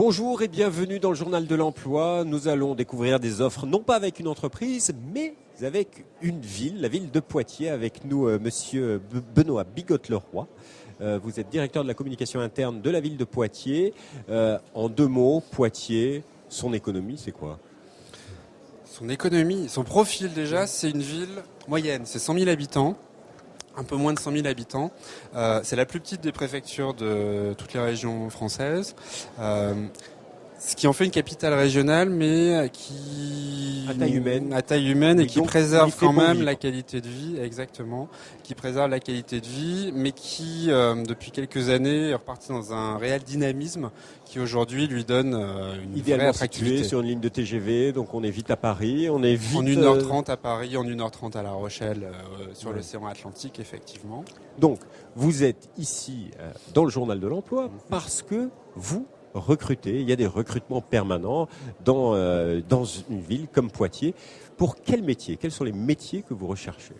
Bonjour et bienvenue dans le Journal de l'Emploi. Nous allons découvrir des offres, non pas avec une entreprise, mais avec une ville, la ville de Poitiers. Avec nous, monsieur Benoît Bigotte-Leroy. Vous êtes directeur de la communication interne de la ville de Poitiers. En deux mots, Poitiers, son économie, c'est quoi ? Son économie, son profil déjà, c'est une ville moyenne, c'est 100 000 habitants. Un peu moins de 100 000 habitants. C'est la plus petite des préfectures de toutes les régions françaises. Ce qui en fait une capitale régionale, mais qui à taille humaine et qui préserve quand même la qualité. qualité de vie, exactement, qui préserve la qualité de vie, mais qui depuis quelques années est reparti dans un réel dynamisme qui aujourd'hui lui donne une Idéalement vraie attractivité. situé sur une ligne de TGV, donc on est vite à Paris, on est vite... En 1h30 à Paris, en 1h30 à La Rochelle, sur l'océan Atlantique, effectivement. Donc, vous êtes ici dans le Journal de l'Emploi parce que vous recrutez. Il y a des recrutements permanents dans une ville comme Poitiers. Pour quel métier ? Quels sont les métiers que vous recherchez ?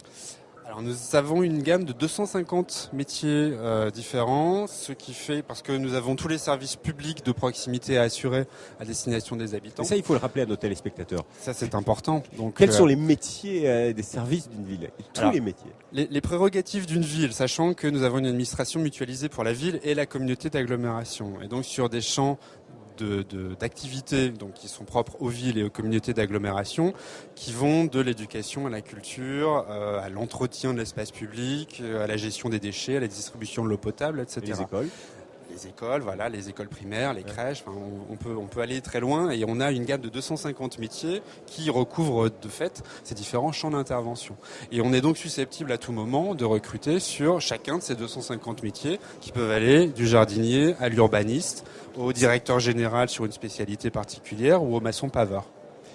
Alors nous avons une gamme de 250 métiers différents, ce qui fait, parce que nous avons tous les services publics de proximité à assurer à destination des habitants. Et ça, il faut le rappeler à nos téléspectateurs. Ça, c'est important. Donc, quels sont les métiers des services d'une ville ? Tous les métiers. Les prérogatives d'une ville, sachant que nous avons une administration mutualisée pour la ville et la communauté d'agglomération. Et donc sur des champs d'activités donc qui sont propres aux villes et aux communautés d'agglomération, qui vont de l'éducation à la culture, à l'entretien de l'espace public, à la gestion des déchets, à la distribution de l'eau potable, etc. Et les écoles ? Les écoles, voilà, les écoles primaires, les crèches, enfin, on peut aller très loin et on a une gamme de 250 métiers qui recouvrent de fait ces différents champs d'intervention. Et on est donc susceptible à tout moment de recruter sur chacun de ces 250 métiers qui peuvent aller du jardinier à l'urbaniste, au directeur général sur une spécialité particulière ou au maçon paveur.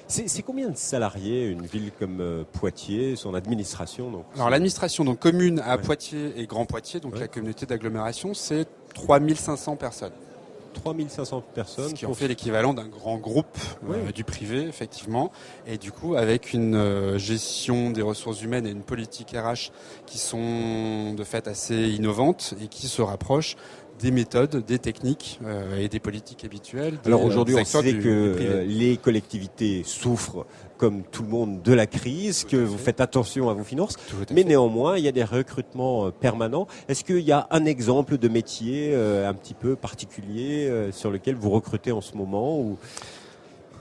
C'est combien de salariés une ville comme Poitiers, son administration donc, Alors l'administration donc commune à Poitiers et Grand Poitiers, donc la communauté d'agglomération, c'est 3500 personnes. 3500 personnes. Ce qui en fait l'équivalent d'un grand groupe du privé, effectivement. Et du coup, avec une gestion des ressources humaines et une politique RH qui sont de fait assez innovantes et qui se rapprochent des méthodes, des techniques et des politiques habituelles. Alors aujourd'hui, on sait que les collectivités souffrent, comme tout le monde, de la crise, que vous faites attention à vos finances, mais néanmoins, il y a des recrutements permanents. Est-ce qu'il y a un exemple de métier un petit peu particulier sur lequel vous recrutez en ce moment ou...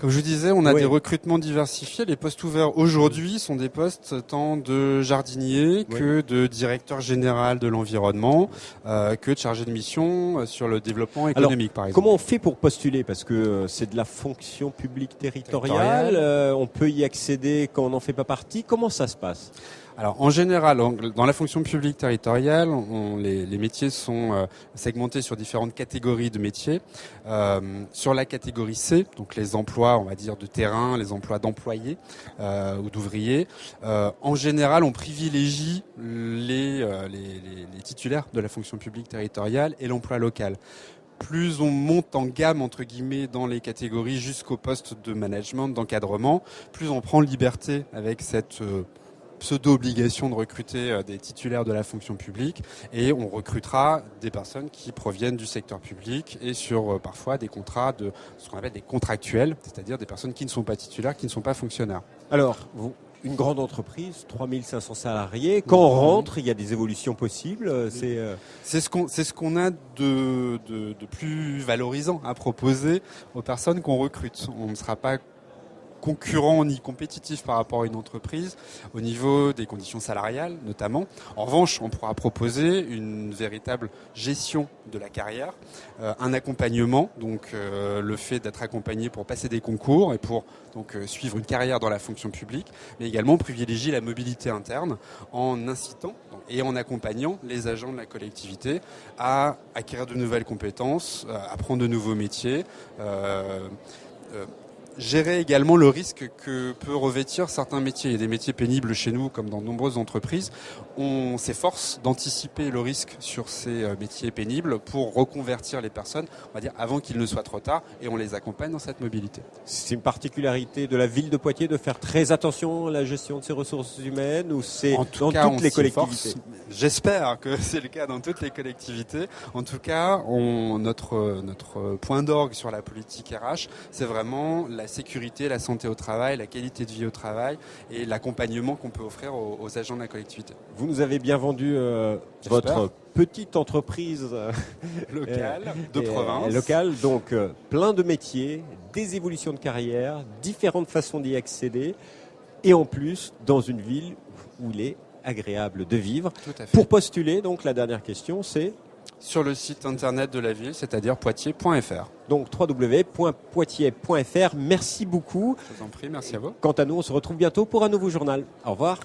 Comme je vous disais, on a des recrutements diversifiés. Les postes ouverts aujourd'hui sont des postes tant de jardinier que de directeur général de l'environnement, que de chargé de mission sur le développement économique, par exemple. Comment on fait pour postuler ? Parce que c'est de la fonction publique territoriale. On peut y accéder quand on n'en fait pas partie. Comment ça se passe ? Alors en général, dans la fonction publique territoriale, les métiers sont segmentés sur différentes catégories de métiers. Sur la catégorie C, donc les emplois, on va dire, de terrain, les emplois d'employés ou d'ouvriers, en général, on privilégie les titulaires de la fonction publique territoriale et l'emploi local. Plus on monte en gamme, entre guillemets, dans les catégories jusqu'au poste de management, d'encadrement, plus on prend liberté avec cette pseudo-obligation de recruter des titulaires de la fonction publique et on recrutera des personnes qui proviennent du secteur public et sur parfois des contrats de ce qu'on appelle des contractuels, c'est-à-dire des personnes qui ne sont pas titulaires, qui ne sont pas fonctionnaires. Alors, une grande entreprise, 3500 salariés, quand on rentre, il y a des évolutions possibles. C'est ce qu'on a de plus valorisant à proposer aux personnes qu'on recrute. On ne sera pas concurrent ni compétitif par rapport à une entreprise au niveau des conditions salariales notamment. En revanche, on pourra proposer une véritable gestion de la carrière, un accompagnement, donc le fait d'être accompagné pour passer des concours et pour donc suivre une carrière dans la fonction publique, mais également privilégier la mobilité interne en incitant et en accompagnant les agents de la collectivité à acquérir de nouvelles compétences, apprendre de nouveaux métiers, gérer également le risque que peut revêtir certains métiers. Il y a des métiers pénibles chez nous, comme dans de nombreuses entreprises. On s'efforce d'anticiper le risque sur ces métiers pénibles pour reconvertir les personnes, on va dire, avant qu'il ne soit trop tard, et on les accompagne dans cette mobilité. C'est une particularité de la ville de Poitiers de faire très attention à la gestion de ses ressources humaines, ou c'est dans toutes les collectivités? J'espère que c'est le cas dans toutes les collectivités. En tout cas, notre point d'orgue sur la politique RH, c'est vraiment la sécurité, la santé au travail, la qualité de vie au travail et l'accompagnement qu'on peut offrir aux agents de la collectivité. Vous nous avez bien vendu votre petite entreprise locale, de province. Locale, donc plein de métiers, des évolutions de carrière, différentes façons d'y accéder, et en plus dans une ville où il est agréable de vivre. Tout à fait. Pour postuler, donc la dernière question, c'est sur le site internet de la ville, c'est-à-dire poitiers.fr. Donc www.poitiers.fr. Merci beaucoup. Je vous en prie, merci à vous. Quant à nous, on se retrouve bientôt pour un nouveau journal. Au revoir.